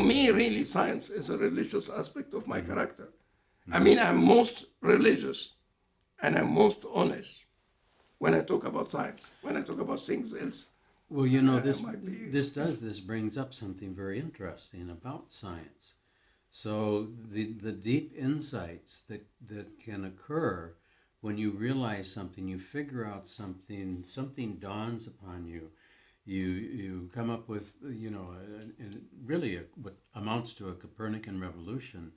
me, really, science is a religious aspect of my character. I mean, I'm most religious and I'm most honest when I talk about science. When I talk about things else, well, you know, this brings up something very interesting about science. So the deep insights that can occur when you realize something, you figure out something dawns upon you. You come up with, you know, what amounts to a Copernican revolution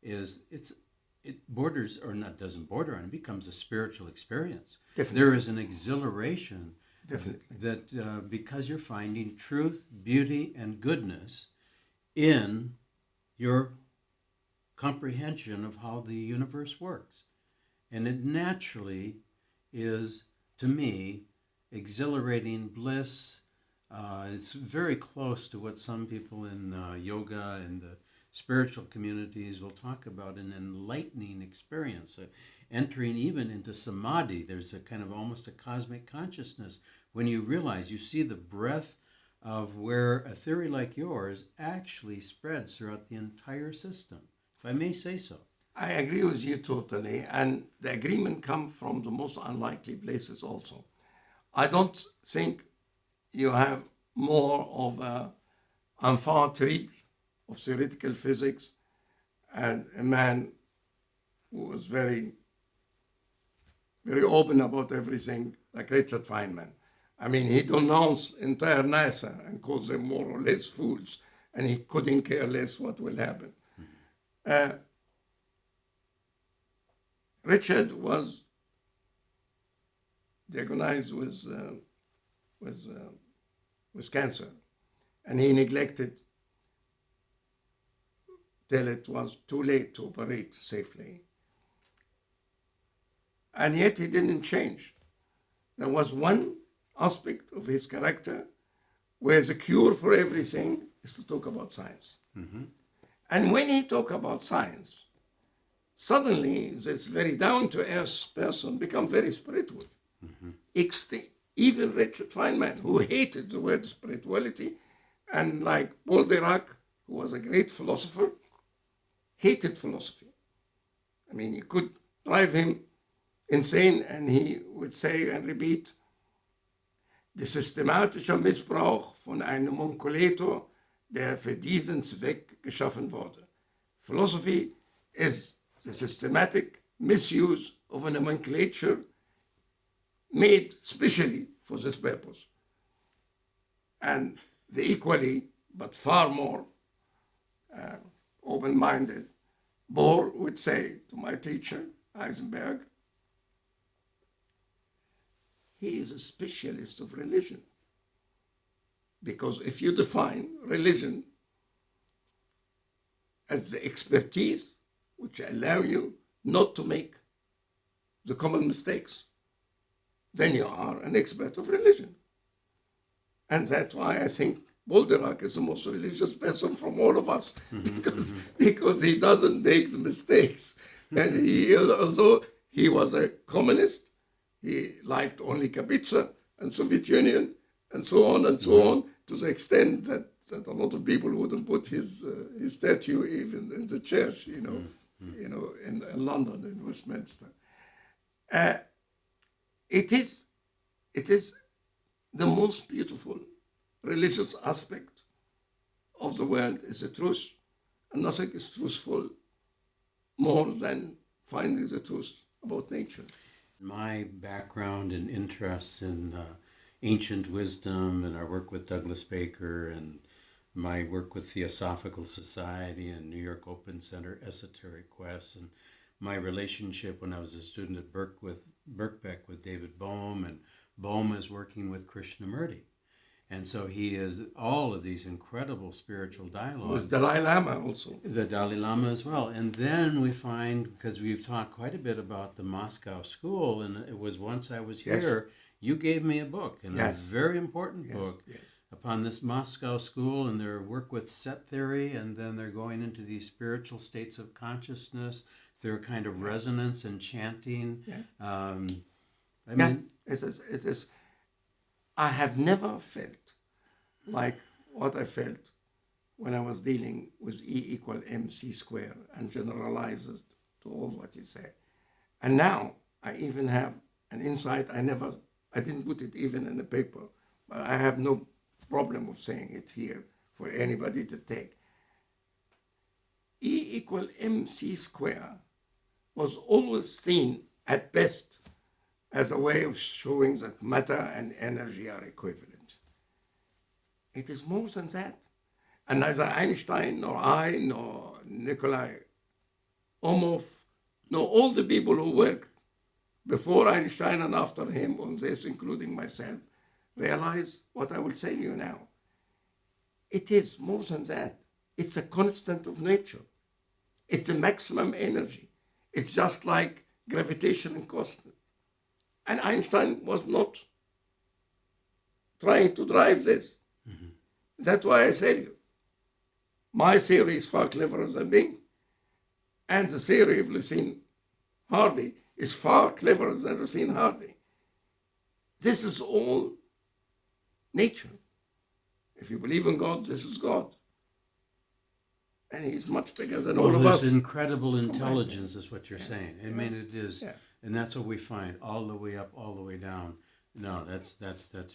it borders, or not, doesn't border on, it becomes a spiritual experience. Definitely. There is an exhilaration. Definitely. That because you're finding truth, beauty, and goodness in your comprehension of how the universe works. And it naturally is, to me, exhilarating bliss. It's very close to what some people in yoga and the spiritual communities will talk about, an enlightening experience, entering even into samadhi. There's a kind of almost a cosmic consciousness when you realize, you see the breadth of where a theory like yours actually spreads throughout the entire system, if I may say so. I agree with you totally, and the agreement comes from the most unlikely places also. I don't think you have more of a enfant terrible of theoretical physics and a man who was very, very open about everything, like Richard Feynman. I mean, he denounced entire NASA and called them more or less fools, and he couldn't care less what will happen. Richard was diagnosed with cancer, and he neglected till it was too late to operate safely. And yet he didn't change. There was one aspect of his character where the cure for everything is to talk about science. Mm-hmm. And when he talked about science, suddenly this very down-to-earth person becomes very spiritual. Mm-hmm. Even Richard Feynman, who hated the word spirituality, and like Paul Dirac, who was a great philosopher, hated philosophy. I mean, you could drive him insane and he would say and repeat, der systematische Missbrauch von einem Homunculus, der für diesen Zweck geschaffen wurde. Philosophy is the systematic misuse of a nomenclature made specially for this purpose. And the equally, but far more open-minded Bohr would say to my teacher, Heisenberg, he is a specialist of religion. Because if you define religion as the expertise which allow you not to make the common mistakes, then you are an expert of religion. And that's why I think Paul Dirac is the most religious person from all of us, because he doesn't make the mistakes. And although he was a communist, he liked only Kapitsa and Soviet Union and so on, to the extent that a lot of people wouldn't put his statue even in the church, in London, in Westminster. It is the most beautiful religious aspect of the world is the truth, and nothing is truthful more than finding the truth about nature. My background and interests in ancient wisdom, and our work with Douglas Baker, and my work with Theosophical Society and New York Open Center Esoteric Quest, and my relationship when I was a student at Birkbeck with David Bohm, and Bohm is working with Krishnamurti. And so he is all of these incredible spiritual dialogues. With Dalai Lama also. The Dalai Lama as well. And then we find, because we've talked quite a bit about the Moscow school, and it was once I was here, you gave me a book, and a very important book upon this Moscow school and their work with set theory, and then they're going into these spiritual states of consciousness, their kind of resonance and chanting. It is. I have never felt like what I felt when I was dealing with E equal mc square and generalizes to all what you say. And now I even have an insight I didn't put it even in the paper, but I have no problem of saying it here for anybody to take. E equal mc square was always seen at best as a way of showing that matter and energy are equivalent. It is more than that. And neither Einstein, nor I, nor Nikolai Omov, nor all the people who worked before Einstein and after him on this, including myself, realize what I will say to you now. It is more than that. It's a constant of nature. It's the maximum energy. It's just like gravitation and constant. And Einstein was not trying to drive this. Mm-hmm. That's why I tell you, my theory is far cleverer than me. And the theory of Lucien Hardy is far cleverer than Lucien Hardy. This is all nature. If you believe in God, this is God. And he's much bigger than all of us. There's incredible intelligence is what you're saying. I mean, it is, and that's what we find, all the way up, all the way down. No, that's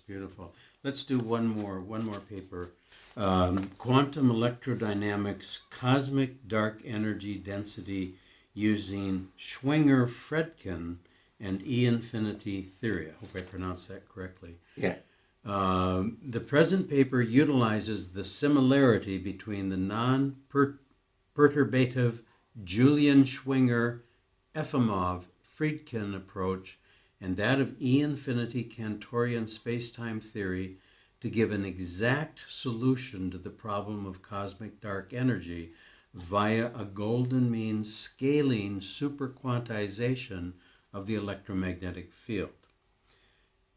beautiful. Let's do one more paper. Quantum electrodynamics, cosmic dark energy density using Schwinger-Fredkin and E-infinity theory. I hope I pronounced that correctly. Yeah. The present paper utilizes the similarity between the non-perturbative Julian Schwinger-Efimov-Friedkin approach and that of E-infinity Cantorian spacetime theory to give an exact solution to the problem of cosmic dark energy via a golden mean scaling superquantization of the electromagnetic field.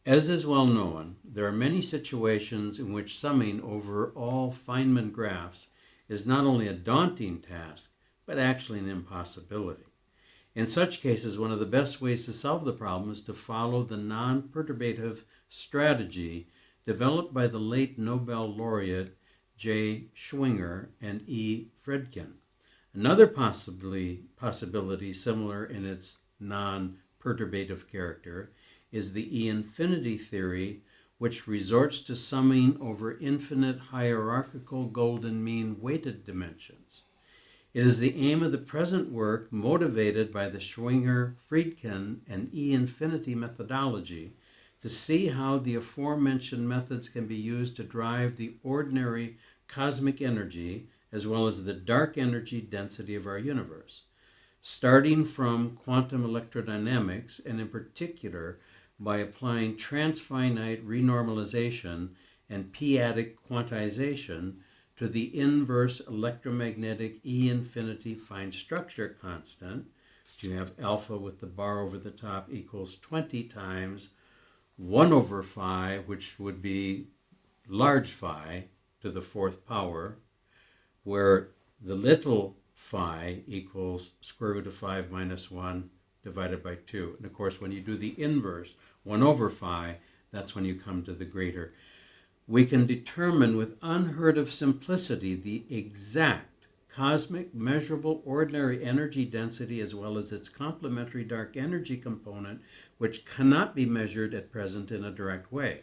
As is well known, there are many situations in which summing over all Feynman graphs is not only a daunting task, but actually an impossibility. In such cases, one of the best ways to solve the problem is to follow the non-perturbative strategy developed by the late Nobel laureate J. Schwinger and E. Fredkin. Another possibility similar in its non-perturbative character is the E-infinity theory, which resorts to summing over infinite hierarchical golden mean weighted dimensions. It is the aim of the present work, motivated by the Schwinger-Friedkin and E-infinity methodology, to see how the aforementioned methods can be used to drive the ordinary cosmic energy as well as the dark energy density of our universe. Starting from quantum electrodynamics, and in particular by applying transfinite renormalization and p-adic quantization to the inverse electromagnetic E-infinity fine structure constant. You have alpha with the bar over the top equals 20 times 1 over phi, which would be large phi to the fourth power, where the little phi equals square root of 5 minus 1 divided by 2. And of course, when you do the inverse, 1 over phi, that's when you come to the greater. We can determine with unheard of simplicity the exact cosmic measurable ordinary energy density as well as its complementary dark energy component, which cannot be measured at present in a direct way.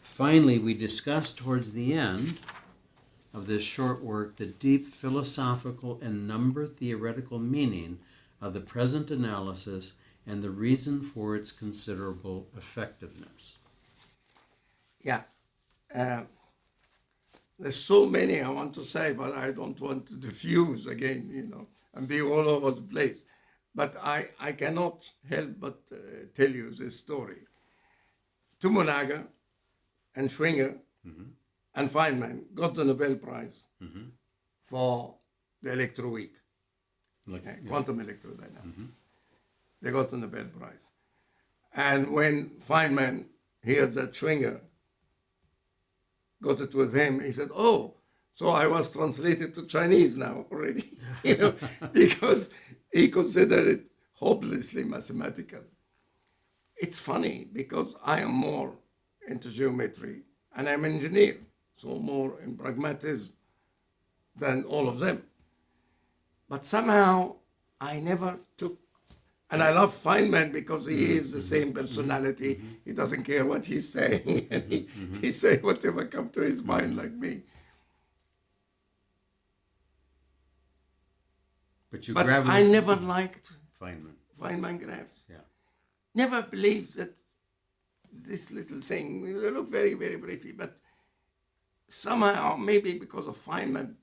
Finally, we discuss towards the end of this short work the deep philosophical and number theoretical meaning of the present analysis and the reason for its considerable effectiveness. Yeah. There's so many I want to say, but I don't want to diffuse again, and be all over the place. But I cannot help but tell you this story. Tomonaga and Schwinger and Feynman got the Nobel Prize for the electroweak, quantum electrodynamics. They got the Nobel Prize. And when Feynman hears that Schwinger got it with him, he said, "Oh, so I was translated to Chinese now already," because he considered it hopelessly mathematical. It's funny because I am more into geometry and I'm an engineer, so more in pragmatism. than all of them. But somehow I never took, and I love Feynman because he is the same personality. He doesn't care what he's saying, and he says whatever comes to his mind, like me. But I never liked Feynman graphs. Yeah. Never believed that this little thing, they look very, very pretty, but somehow, maybe because of Feynman,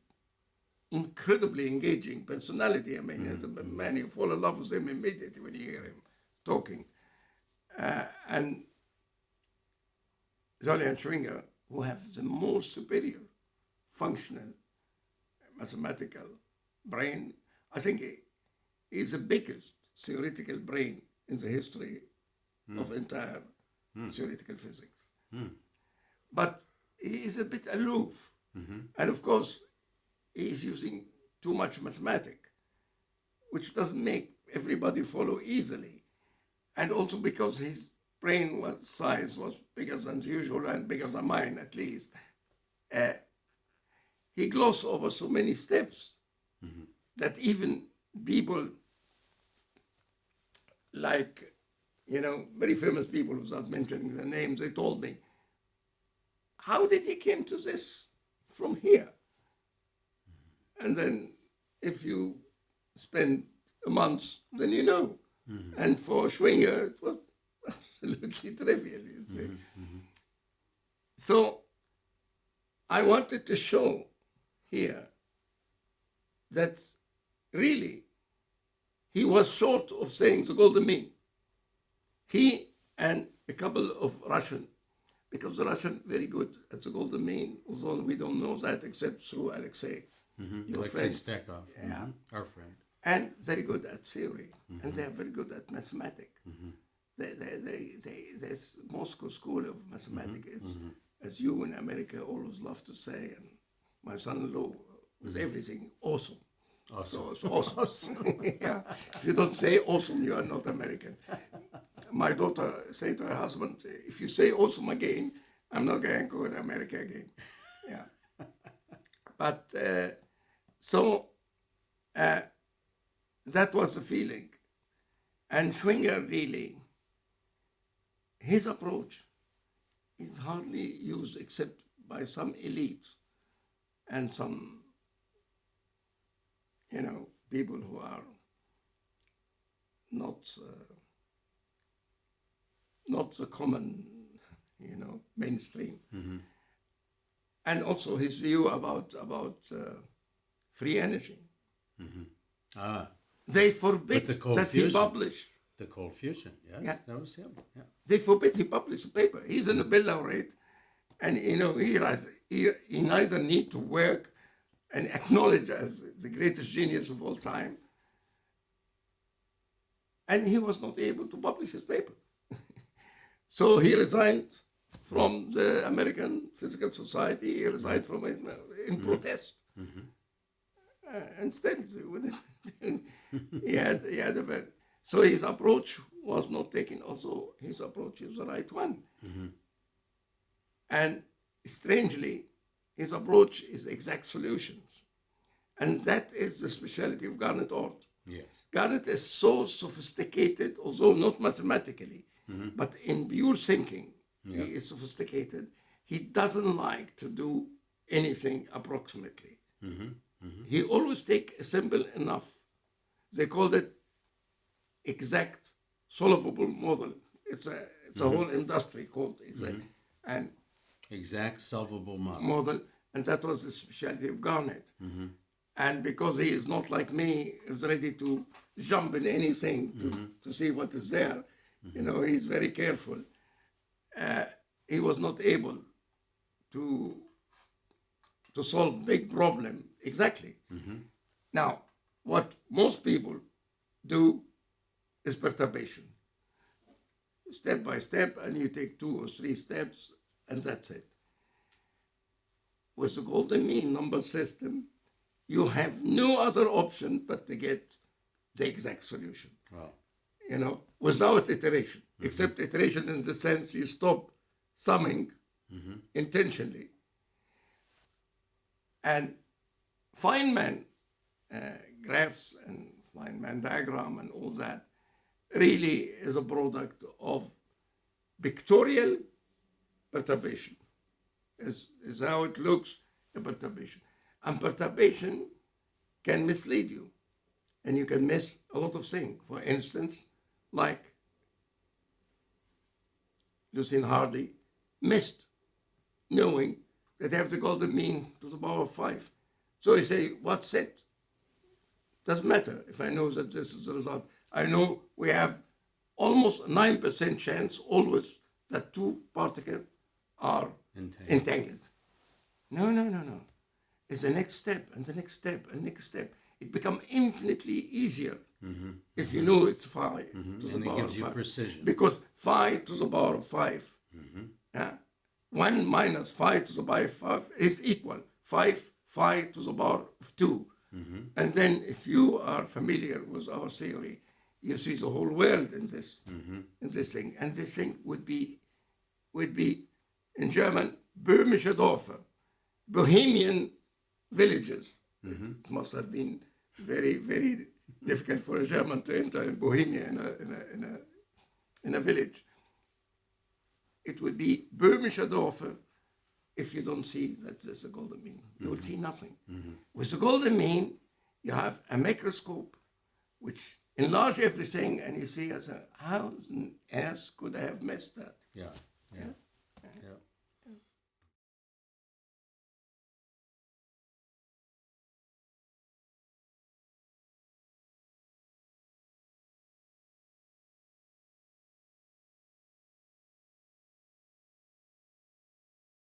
incredibly engaging personality. I mean, as a man, you fall in love with him immediately when you hear him talking. And Zolli and Schwinger, who have the most superior functional mathematical brain, I think he is the biggest theoretical brain in the history of entire theoretical physics. But he is a bit aloof. And of course, he is using too much mathematics, which doesn't make everybody follow easily. And also because his brain size was bigger than usual and bigger than mine, at least, he glossed over so many steps that even people like, very famous people, without mentioning their names, they told me, how did he came to this from here? And then if you spend a month, then you know. And for Schwinger, it was absolutely trivial, you'd say. So I wanted to show here that really he was short of saying the golden mean. He and a couple of Russian, because the Russian very good at the golden mean, although we don't know that except through Alexei, your Alexei friend. Stekov, our friend. And very good at theory, and they are very good at mathematics. There's Moscow School of Mathematics, as you in America always love to say, and my son-in-law was everything awesome. So it's awesome. Yeah. If you don't say awesome, you are not American. My daughter said to her husband, if you say awesome again, I'm not going to go to America again. Yeah. But that was the feeling. And Schwinger really, his approach is hardly used except by some elites and some, people who are not the common, mainstream. And also his view about free energy. They forbid that he publish. The cold fusion, yes, Yeah. That was him. Yeah. They forbid he publish a paper. He's a Nobel laureate, and he neither need to work and acknowledge as the greatest genius of all time, and he was not able to publish his paper. So he resigned from the American Physical Society. He resigned from it in protest, and still he had a very. So his approach was not taken. Also, his approach is the right one. And strangely, his approach is exact solutions. And that is the specialty of Garnet Ort. Yes. Garnet is so sophisticated, although not mathematically, but in pure thinking, he is sophisticated. He doesn't like to do anything approximately. He always take a simple enough. They called it exact solvable model. It's a whole industry called exact. And Exact solvable model, and that was the specialty of Garnet. And because he is not like me, is ready to jump in anything to see what is there, he's very careful. He was not able to solve big problem exactly. Now, what most people do is perturbation. Step by step, and you take 2 or 3 steps, and that's it. With the golden mean number system, you have no other option but to get the exact solution. Wow. Without iteration, except iteration in the sense you stop summing intentionally. And Feynman graphs and Feynman diagram and all that really is a product of pictorial perturbation. Is how it looks, a perturbation. And perturbation can mislead you. And you can miss a lot of things. For instance, like Lucien Hardy missed knowing that they have the golden mean to the power of 5. So he say, what's it? Doesn't matter if I know that this is the result. I know we have almost 9% chance always that two particles are entangled. No. It's the next step and the next step and next step. It becomes infinitely easier if you know it's 5 to the And it power gives of you 5. precision. Because 5 to the power of 5, 1 minus 5 to the power of 5 is equal 5 to the power of 2. And then if you are familiar with our theory, you see the whole world in this thing. And this thing would be in German, böhmische Dörfer, Bohemian villages. It must have been very, very difficult for a German to enter in Bohemia in a village. It would be böhmische Dörfer if you don't see that there's a golden mean. You will see nothing. With the golden mean, you have a microscope which enlarge everything, and you see, how on earth could I have missed that? Yeah.